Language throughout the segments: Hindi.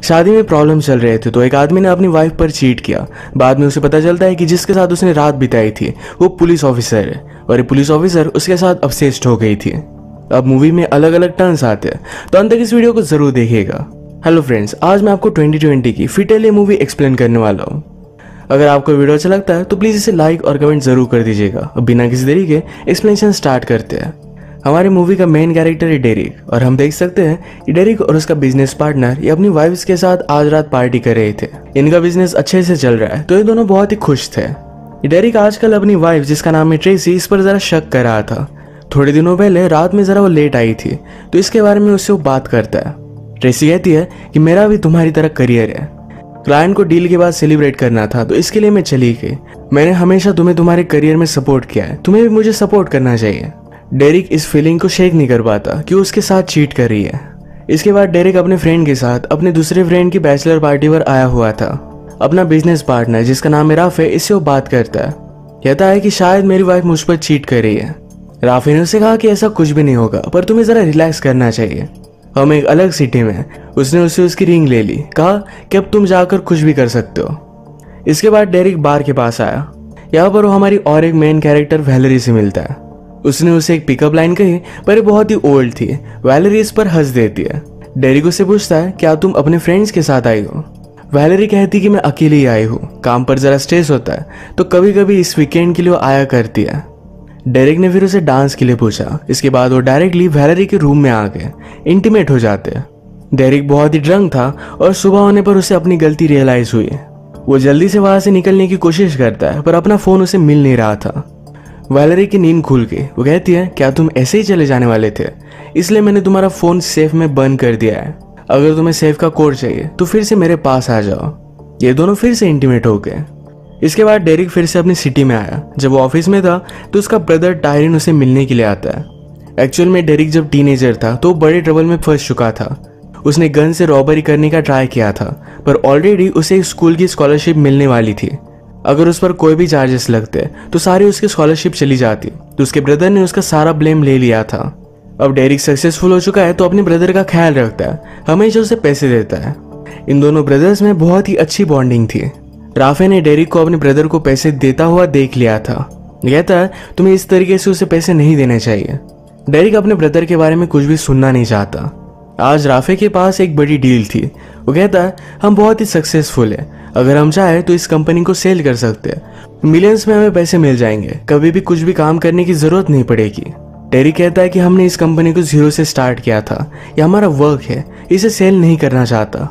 शादी में प्रॉब्लम चल रहे थे तो एक आदमी ने अपनी वाइफ पर चीट किया। बाद में उसे पता चलता है कि जिसके साथ उसने रात बिताई थी वो पुलिस ऑफिसर है और ये पुलिस ऑफिसर उसके साथ ऑब्सेस्ड हो गई थी। अब मूवी में अलग अलग टर्न्स आते हैं तो अंत तक इस वीडियो को जरूर देखिएगा। हेलो फ्रेंड्स, आज मैं आपको 2020 की फिटेले मूवी एक्सप्लेन करने वाला हूँ। अगर आपको वीडियो अच्छा लगता है तो प्लीज इसे लाइक और कमेंट जरूर कर दीजिएगा। अब बिना किसी देरी के एक्सप्लेनेशन स्टार्ट करते हैं। हमारी मूवी का मेन कैरेक्टर है डेरिक और हम देख सकते हैं कि डेरिक और उसका बिजनेस पार्टनर ये अपनी वाइफ्स के साथ आज रात पार्टी कर रहे थे। इनका बिजनेस अच्छे से चल रहा है तो ये दोनों बहुत ही खुश थे। डेरिक आजकल अपनी वाइफ जिसका नाम है ट्रेसी इस पर जरा शक कर रहा था। थोड़े दिनों पहले रात में जरा वो लेट आई थी तो इसके बारे में उससे वो बात करता है। ट्रेसी कहती है कि मेरा भी तुम्हारी तरह करियर है, क्लाइंट को डील के बाद सेलिब्रेट करना था तो इसके लिए मैं चली गई। मैंने हमेशा तुम्हें तुम्हारे करियर में सपोर्ट किया है, तुम्हें भी मुझे सपोर्ट करना चाहिए। डेरिक इस फीलिंग को शेक नहीं कर पाता कि उसके साथ चीट कर रही है। इसके बाद डेरिक अपने फ्रेंड के साथ अपने दूसरे फ्रेंड की बैचलर पार्टी पर आया हुआ था। अपना बिजनेस पार्टनर जिसका नाम है राफे, इससे वो बात करता है। कहता है कि शायद मेरी वाइफ मुझ पर चीट कर रही है। राफे ने उसे कहा कि ऐसा कुछ भी नहीं होगा पर तुम्हें जरा रिलैक्स करना चाहिए। हम एक अलग सिटी में उसने उससे उसकी रिंग ले ली, कहा कि अब तुम जाकर कुछ भी कर सकते हो। इसके बाद डेरिक बार के पास आया। यहाँ पर वो हमारी और एक मेन कैरेक्टर वैलेरी से मिलता है। उसने उसे एक पिकअप लाइन कही पर ये बहुत ही ओल्ड थी। वैलेरी इस पर हंस देती है। डेरिक उससे पूछता है क्या तुम अपने फ्रेंड्स के साथ आई हो। वैलेरी कहती कि मैं अकेले ही आई हूँ, काम पर जरा स्ट्रेस होता है तो कभी कभी इस वीकेंड के लिए वो आया करती है। डेरिक ने फिर उसे डांस के लिए पूछा। इसके बाद वो डायरेक्टली वैलेरी के रूम में आ गए इंटीमेट हो जाते हैं। डेरिक बहुत ही ड्रंक था और सुबह होने पर उसे अपनी गलती रियलाइज हुई। वो जल्दी से वहां से निकलने की कोशिश करता है पर अपना फोन उसे मिल नहीं रहा था। वैलेरी की नींद खुल गई। वो कहती है क्या तुम ऐसे ही चले जाने वाले थे, इसलिए मैंने तुम्हारा फोन सेफ में बंद कर दिया है। अगर तुम्हें सेफ का कोड चाहिए तो फिर से मेरे पास आ जाओ। ये दोनों फिर से इंटीमेट हो गए। इसके बाद डेरिक फिर से अपनी सिटी में आया। जब वो ऑफिस में था तो उसका ब्रदर टायरिन उसे मिलने के लिए आता है। एक्चुअल में डेरिक जब टीनेजर था तो बड़े ट्रबल में फंस चुका था। उसने गन से रॉबरी करने का ट्राई किया था पर ऑलरेडी उसे एक स्कूल की स्कॉलरशिप मिलने वाली थी। अगर उस पर कोई भी चार्जेस लगते तो सारी उसकी स्कॉलरशिप चली जाती तो उसके ब्रदर ने उसका सारा ब्लेम ले लिया था। अब डेरिक सक्सेसफुल हो चुका है तो अपने ब्रदर का ख्याल रखता है, हमेशा उसे पैसे देता है। इन दोनों ब्रदर्स में बहुत ही अच्छी बॉन्डिंग थी। राफे ने डेरिक को अपने ब्रदर को पैसे देता हुआ देख लिया था। कहता है तुम्हें इस तरीके से उसे पैसे नहीं देने चाहिए। डेरिक अपने ब्रदर के बारे में कुछ भी सुनना नहीं चाहता। आज राफे के पास एक बड़ी डील थी। वो कहता है हम बहुत ही सक्सेसफुल है, अगर हम चाहे तो इस कंपनी को सेल कर सकते हैं, मिलियंस में हमें पैसे मिल जाएंगे, कभी भी कुछ भी काम करने की जरूरत नहीं पड़ेगी। डेरिक कहता है कि हमने इस कंपनी को जीरो से स्टार्ट किया था, यह हमारा वर्क है, इसे सेल नहीं करना चाहता।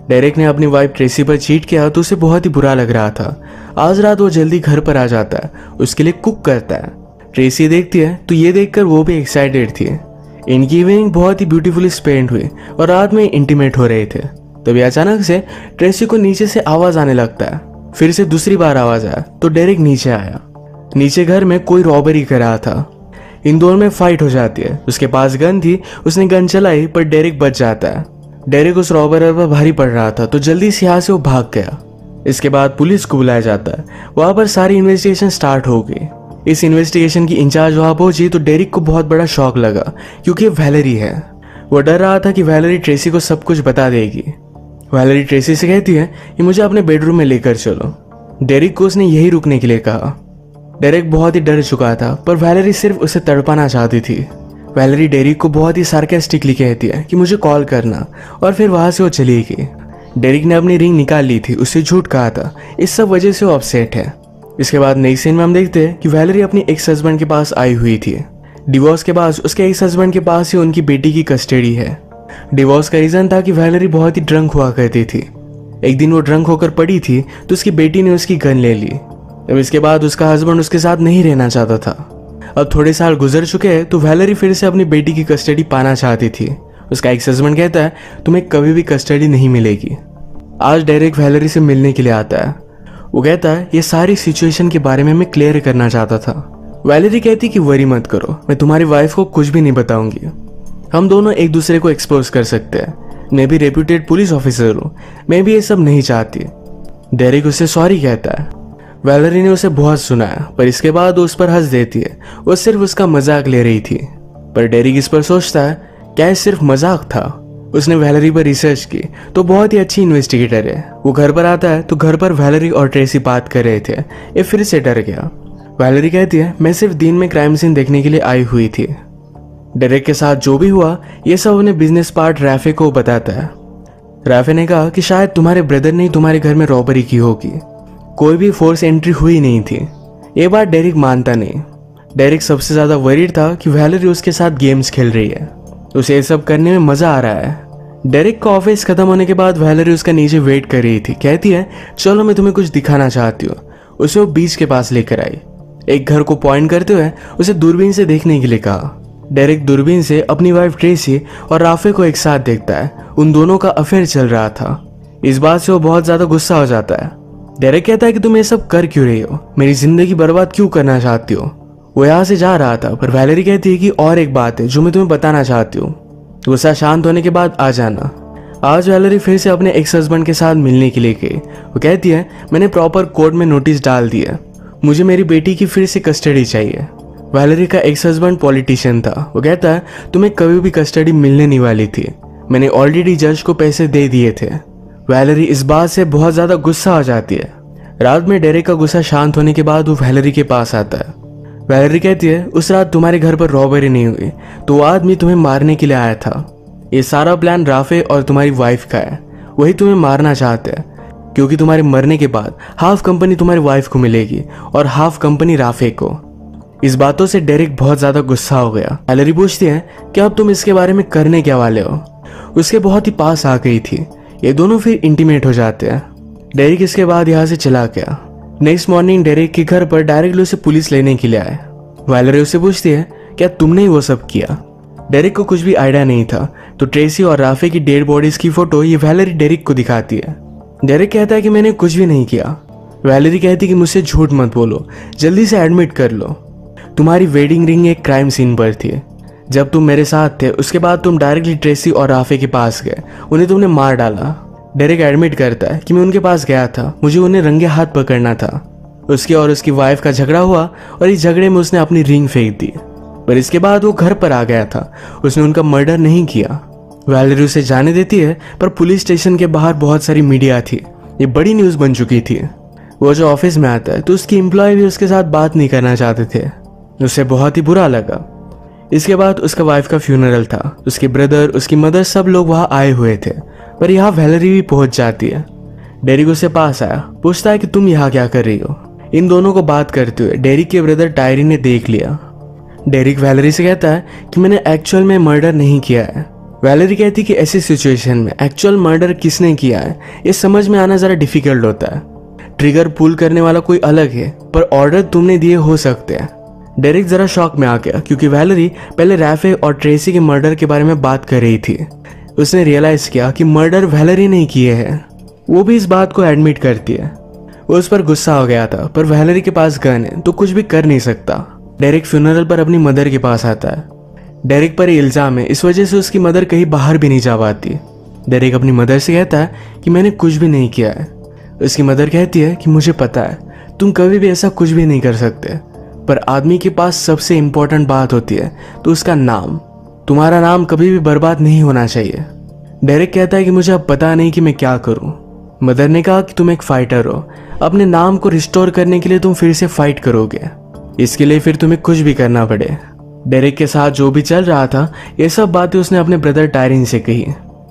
डेरिक ने अपनी वाइफ ट्रेसी पर चीट किया तो उसे बहुत ही बुरा लग रहा था। आज रात वो जल्दी घर पर आ जाता है, उसके लिए कुक करता है। ट्रेसी देखती है तो ये देखकर वो भी एक्साइटेड थी। इनकी इवनिंग बहुत ही ब्यूटीफुली स्पेंड हुई और रात में इंटीमेट हो रहे थे। तभी अचानक से ट्रेसी को नीचे से आवाज आने लगता है। फिर से दूसरी बार आवाज आया तो डेरिक नीचे आया। नीचे घर में कोई रॉबरी कर रहा था। इन दोनों में फाइट हो जाती है। उसके पास गन थी, उसने गन चलाई पर डेरिक बच जाता है। डेरिक उस रॉबर पर भारी पड़ रहा था तो जल्दी से यहाँ से वो भाग गया। इसके बाद पुलिस को बुलाया जाता है। वहां पर सारी इन्वेस्टिगेशन स्टार्ट हो गई। इस इन्वेस्टिगेशन की इंचार्ज वहां पहुंची तो डेरिक को बहुत बड़ा शॉक लगा क्योंकि वैलेरी है। वो डर रहा था कि वैलेरी ट्रेसी को सब कुछ बता देगी। वैलेरी ट्रेसी से कहती है कि मुझे अपने बेडरूम में लेकर चलो। डेरिक को उसने यही रुकने के लिए कहा। डेरिक बहुत ही डर चुका था पर वैलेरी सिर्फ उसे तड़पाना चाहती थी। वैलेरी डेरिक को बहुत ही सार्कास्टिकली कहती है कि मुझे कॉल करना और फिर वहां से वो चली गई। डेरिक ने अपनी रिंग निकाल ली थी, उससे झूठ कहा था, इस सब वजह से वो अपसेट है। इसके बाद नई सीन में हम देखते हैं कि वैलेरी अपनी एक्स हस्बैंड के पास आई हुई थी। डिवोर्स के बाद उसके एक्स हस्बैंड के पास ही उनकी बेटी की कस्टडी है। डिवोर्स का रीजन था कि वैलेरी बहुत ही ड्रंक हुआ करती थी। एक दिन वो ड्रंक होकर पड़ी थी तो उसकी बेटी ने उसकी गन ले ली। अब इसके बाद उसका हस्बैंड उसके साथ नहीं रहना चाहता था। अब थोड़े साल गुजर चुके हैं तो वैलेरी फिर से अपनी बेटी की कस्टडी पाना चाहती थी। उसका एक्स हस्बैंड कहता है तुम्हें कभी भी कस्टडी नहीं मिलेगी। आज डेरिक वैलेरी से मिलने के लिए आता है। वो कहता है ये सारी सिचुएशन के बारे में मैं क्लियर करना चाहता था। वैलेरी कहती कि वरी मत करो, मैं तुम्हारी वाइफ को कुछ भी नहीं बताऊंगी। हम दोनों एक दूसरे को एक्सपोज कर सकते हैं। मैं भी रेप्यूटेड पुलिस ऑफिसर हूँ, मैं भी ये सब नहीं चाहती। डेरिक उसे सॉरी कहता है। वैलेरी ने उसे बहुत सुनाया पर इसके बाद वो उस पर हंस देती है। वो सिर्फ उसका मजाक ले रही थी। पर डेरिक इस पर सोचता है क्या ये सिर्फ मजाक था। उसने वैलेरी पर रिसर्च की तो बहुत ही अच्छी इन्वेस्टिगेटर है। वो घर पर आता है तो घर पर वैलेरी और ट्रेसी बात कर रहे थे। ये फिर से डर गया। वैलेरी कहती है मैं सिर्फ दिन में क्राइम सीन देखने के लिए आई हुई थी। डेरेक के साथ जो भी हुआ ये सब उन्हें बिजनेस पार्ट रैफे को बताता है। रैफे ने कहा कि शायद तुम्हारे ब्रदर ने तुम्हारे घर में रॉबरी की होगी, कोई भी फोर्स एंट्री हुई नहीं थी। ये बात डेरिक मानता नहीं। डेरिक सबसे ज्यादा वरीड था कि वैलेरी उसके साथ गेम्स खेल रही है, उसे ये सब करने में मजा आ रहा है। डेरिक का ऑफिस खत्म होने के बाद वैलेरी उसका नीचे वेट कर रही थी। कहती है चलो मैं तुम्हें कुछ दिखाना चाहती हूँ। उसे वो बीच के पास लेकर आई। एक घर को पॉइंट करते हुए उसे दूरबीन से देखने के लिए कहा। डेरिक दूरबीन से अपनी वाइफ ट्रेसी और राफे को एक साथ देखता है। उन दोनों का अफेयर चल रहा था। इस बात से वो बहुत ज्यादा गुस्सा हो जाता है। डेरिक कहता है कि तुम ये सब कर क्यों रही हो, मेरी जिंदगी बर्बाद क्यों करना चाहती हो। वो यहाँ से जा रहा था पर वैलेरी कहती है कि और एक बात है जो मैं तुम्हें बताना चाहती हूँ, गुस्सा शांत होने के बाद आ जाना। आज वैलेरी फिर से अपने एक्स हस्बैंड के साथ मिलने के लिए गई। वो कहती है मैंने प्रॉपर कोर्ट में नोटिस डाल दिया, मुझे मेरी बेटी की फिर से कस्टडी चाहिए। वैलेरी का एक्स हस्बैंड पॉलिटिशियन था। वो कहता है तुम्हें कभी भी कस्टडी मिलने नहीं वाली थी, मैंने ऑलरेडी जज को पैसे दे दिए थे। वैलेरी इस बात से बहुत ज्यादा गुस्सा हो जाती है। रात में डेरेक का गुस्सा शांत होने के बाद वो वैलेरी के पास आता है। वैलेरी कहती है उस रात तुम्हारे घर पर रॉबरी नहीं हुई तो वो आदमी तुम्हें मारने के लिए आया था। ये सारा प्लान राफे और तुम्हारी वाइफ का है, वही तुम्हें मारना चाहते हैं क्योंकि तुम्हारे मरने के बाद हाफ कंपनी तुम्हारी वाइफ को मिलेगी और हाफ कंपनी राफे को। इस बातों से डेरिक बहुत ज्यादा गुस्सा हो गया। वैलेरी पूछती है कि अब तुम इसके बारे में करने क्या वाले हो। उसके बहुत ही पास आ गई थी। ये दोनों फिर इंटीमेट हो जाते हैं। डेरिक इसके बाद यहाँ से चला गया। नेक्स्ट मॉर्निंग डेरिक के घर पर डायरेक्टली उसे पुलिस लेने के लिए आए। वैलेरी उससे पूछती है क्या तुमने ही वो सब किया। डेरिक को कुछ भी आइडिया नहीं था तो ट्रेसी और राफे की डेड बॉडीज की फोटो ये वैलेरी डेरिक को दिखाती है। डेरिक कहता है कि मैंने कुछ भी नहीं किया। वैलेरी कहती है कि मुझसे झूठ मत बोलो, जल्दी से एडमिट कर लो। तुम्हारी वेडिंग रिंग एक क्राइम सीन पर थी। जब तुम मेरे साथ थे उसके बाद तुम डायरेक्टली ट्रेसी और राफे के पास गए, उन्हें तुमने मार डाला। डेरिक एडमिट करता है कि मैं उनके पास गया था, मुझे उन्हें रंगे हाथ पकड़ना था। उसकी और उसकी वाइफ का झगड़ा हुआ और इस झगड़े में उसने अपनी रिंग फेंक दी, पर इसके बाद वो घर पर आ गया था। उसने उनका मर्डर नहीं किया। वैलेरी उसे जाने देती है पर पुलिस स्टेशन के बाहर बहुत सारी मीडिया थी। ये बड़ी न्यूज बन चुकी थी। वो जो ऑफिस में आता है तो उसकी एम्प्लॉय भी उसके साथ बात नहीं करना चाहते थे। उसे बहुत ही बुरा लगा। इसके बाद उसका वाइफ का फ्यूनरल था। उसके ब्रदर, उसकी मदर, सब लोग वहां आए हुए थे, पर यहाँ वैलेरी भी पहुंच जाती है। डेरिक उसके पास आया, पूछता है कि तुम यहाँ क्या कर रही हो। इन दोनों को बात करते हुए डेरिक के ब्रदर टायरी ने देख लिया। डेरिक वैलेरी से कहता है कि मैंने एक्चुअल में मर्डर नहीं किया है। वैलेरी कहती कि ऐसी सिचुएशन में एक्चुअल मर्डर किसने किया है ये समझ में आना जरा डिफिकल्ट होता है। ट्रिगर पुल करने वाला कोई अलग है पर ऑर्डर तुमने दिए हो सकते हैं। डेरिक जरा शॉक में आ गया क्योंकि वैलेरी पहले रैफे और ट्रेसी के मर्डर के बारे में बात कर रही थी। उसने रियलाइज किया कि मर्डर वैलेरी नहीं किए हैं। वो भी इस बात को एडमिट करती है। वो उस पर गुस्सा हो गया था पर वैलेरी के पास गन है तो कुछ भी कर नहीं सकता। डेरिक फ्यूनरल पर अपनी मदर के पास आता है। डेरिक पर इल्जाम है, इस वजह से उसकी मदर कहीं बाहर भी नहीं जा पाती। डेरिक अपनी मदर से कहता है कि मैंने कुछ भी नहीं किया है। उसकी मदर कहती है कि मुझे पता है तुम कभी भी ऐसा कुछ भी नहीं कर सकते, पर आदमी के पास सबसे इंपॉर्टेंट बात होती है तो उसका नाम। तुम्हारा नाम कभी भी बर्बाद नहीं होना चाहिए। डेरिक कहता है कि मुझे अब पता नहीं कि मैं क्या करूं। मदर ने कहा कि तुम एक फाइटर हो, अपने नाम को रिस्टोर करने के लिए तुम फिर से फाइट करोगे, इसके लिए फिर तुम्हें कुछ भी करना पड़े। डेरिक के साथ जो भी चल रहा था ये सब बातें उसने अपने ब्रदर टायरिन से कही।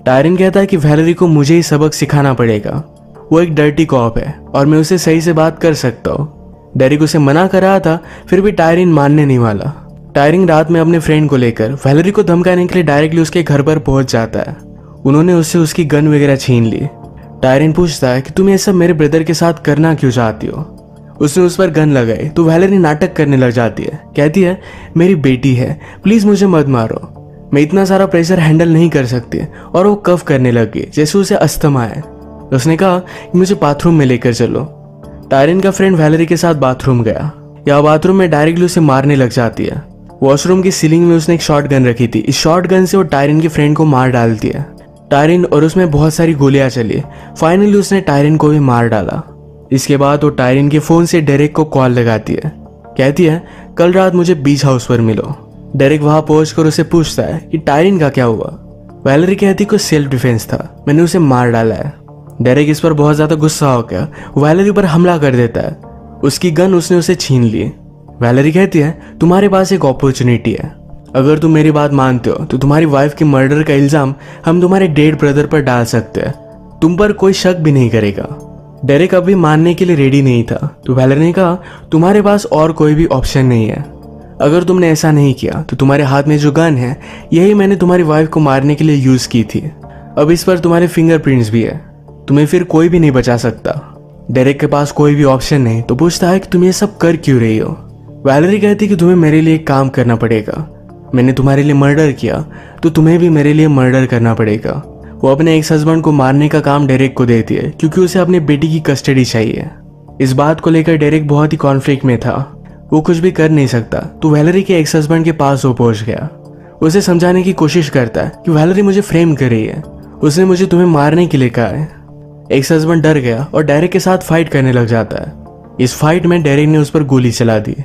टायरिन कहता है कि वैलेरी को मुझे ही सबक सिखाना पड़ेगा। वो एक डर्टी कॉप है और मैं उसे सही से बात कर सकता हूँ। डेरिक उसे मना कर रहा था फिर भी टायरिन मानने नहीं वाला। टायरिन रात में अपने फ्रेंड को लेकर वैलेरी को धमकाने के लिए डायरेक्टली उसके घर पर पहुंच जाता है। उन्होंने उससे उसकी गन वगैरह छीन ली। टायरिन पूछता है कि तुम ये सब मेरे ब्रदर के साथ करना क्यों चाहती हो। उसने उस पर गन लगाई तो वैलेरी नाटक करने लग जाती है। कहती है मेरी बेटी है, प्लीज मुझे मत मारो, मैं इतना सारा प्रेशर हैंडल नहीं कर सकती। और वो कफ करने लग गई जैसे उसे अस्थमा है। उसने कहा कि मुझे बाथरूम में लेकर चलो। टायरिन का फ्रेंड वैलेरी के साथ बाथरूम गया। या बाथरूम में डायरेक्टली उसे मारने लग जाती है। वॉशरूम की सीलिंग में उसने एक शॉट गन रखी थी। इस शॉट गन से वो टायरिन के फ्रेंड को मार डालती है। टायरिन और उसमें बहुत सारी गोलियां चली। फाइनली उसने टायरिन को भी मार डाला। इसके बाद वो टायरिन के फोन से डेरिक को कॉल लगाती है। कहती है कल रात मुझे बीच हाउस पर मिलो। डेरिक वहां पहुंचकर उसे पूछता है कि टायरिन का क्या हुआ। वैलेरी कहती कुछ सेल्फ डिफेंस था, मैंने उसे मार डाला है। डेरेक इस पर बहुत ज्यादा गुस्सा हो गया, वैलेरी पर हमला कर देता है। उसकी गन उसने उसे छीन ली। वैलेरी कहती है तुम्हारे पास एक अपॉर्चुनिटी है, अगर तुम मेरी बात मानते हो तो तुम्हारी वाइफ के मर्डर का इल्जाम हम तुम्हारे डेड ब्रदर पर डाल सकते हैं, तुम पर कोई शक भी नहीं करेगा। डेरेक अभी मानने के लिए रेडी नहीं था, तो वैलेरी ने कहा तुम्हारे पास और कोई भी ऑप्शन नहीं है, अगर तुमने ऐसा नहीं किया तो तुम्हारे हाथ में जो गन है यही मैंने तुम्हारी वाइफ को मारने के लिए यूज की थी, अब इस पर तुम्हारे फिंगरप्रिंट्स भी है, तुम्हें फिर कोई भी नहीं बचा सकता। डेरेक के पास कोई भी ऑप्शन नहीं तो पूछता है कि तुम ये सब कर क्यों रही हो। वैलेरी कहती कि तुम्हें मेरे लिए एक काम करना पड़ेगा, मैंने तुम्हारे लिए मर्डर किया तो तुम्हें भी मेरे लिए मर्डर करना पड़ेगा। वो अपने एक्स हस्बैंड को मारने का काम डेरेक को देती है क्योंकि उसे अपनी बेटी की कस्टडी चाहिए। इस बात को लेकर डेरेक बहुत ही कॉन्फ्लिक्ट में था, वो कुछ भी कर नहीं सकता, तो वैलेरी के एक्स हस्बैंड के पास वो पहुंच गया। उसे समझाने की कोशिश करता है कि वैलेरी मुझे फ्रेम कर रही है, उसने मुझे तुम्हें मारने के लिए कहा है। एक्स हस्बैंड डर गया और डेरेक के साथ फाइट करने लग जाता है। इस फाइट में डेरेक ने उस पर गोली चला दी।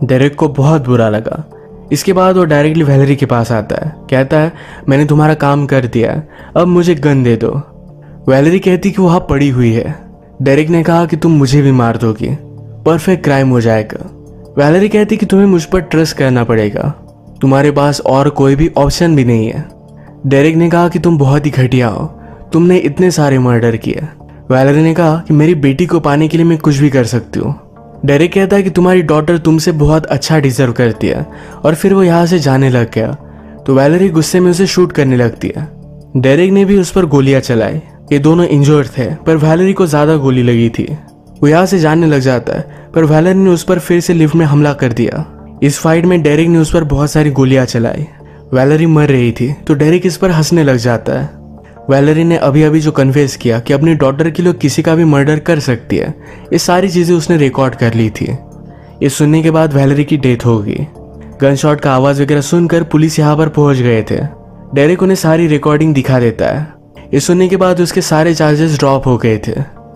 डेरेक को बहुत बुरा लगा। इसके बाद वो डायरेक्टली वैलेरी के पास आता है, कहता है मैंने तुम्हारा काम कर दिया, अब मुझे गन दे दो। वैलेरी कहती कि वहां पड़ी हुई है। डेरेक ने कहा कि तुम मुझे भी मार दोगी, परफेक्ट क्राइम हो जाएगा। वैलेरी कहती कि तुम्हें मुझ पर ट्रस्ट करना पड़ेगा, तुम्हारे पास और कोई भी ऑप्शन भी नहीं है। डेरेक ने कहा कि तुम बहुत ही घटिया हो, तुमने इतने सारे मर्डर किए। वैलेरी ने कहा कि मेरी बेटी को पाने के लिए मैं कुछ भी कर सकती हूँ। डेरेक कहता है कि तुम्हारी डॉटर तुमसे बहुत अच्छा डिजर्व करती है, और फिर वो यहाँ से जाने लग गया। तो वैलेरी गुस्से में उसे शूट करने लगती है। डेरेक ने भी उस पर गोलियां चलाई। ये दोनों इंजर्ड थे, पर वैलेरी को ज्यादा गोली लगी थी। वो यहाँ से जाने लग जाता है, पर वैलेरी ने उस पर फिर से लिफ्ट में हमला कर दिया। इस फाइट में डेरेक ने उस पर बहुत सारी गोलियां चलाई। वैलेरी मर रही थी तो डेरेक इस पर हंसने लग जाता है। वैलेरी ने अभी अभी जो कन्फेस किया कि अपनी डॉटर के लिए किसी का भी मर्डर कर सकती है, ये सारी चीजें उसने रिकॉर्ड कर ली थी। ये सुनने के बाद वैलेरी की डेथ हो गई। गन शॉट का आवाज वगैरह सुनकर पुलिस यहाँ पर पहुंच गए थे। डेरेक उन्हें सारी रिकॉर्डिंग दिखा देता है। ये सुनने के बाद उसके सारे चार्जेस ड्रॉप हो गए थे।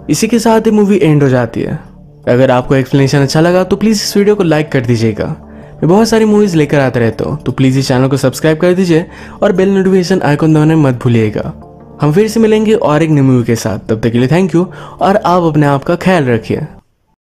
इसी के साथ ये मूवी एंड हो जाती है। अगर आपको एक्सप्लेनेशन अच्छा लगा तो प्लीज इस वीडियो को लाइक कर दीजिएगा। मैं बहुत सारी मूवीज लेकर आता रहता हूँ, तो प्लीज इस चैनल को सब्सक्राइब कर दीजिए और बेल नोटिफिकेशन आइकन दबाना मत भूलिएगा। हम फिर से मिलेंगे और एक नई मूवी के साथ, तब तक के लिए थैंक यू और आप अपने आप का ख्याल रखिए।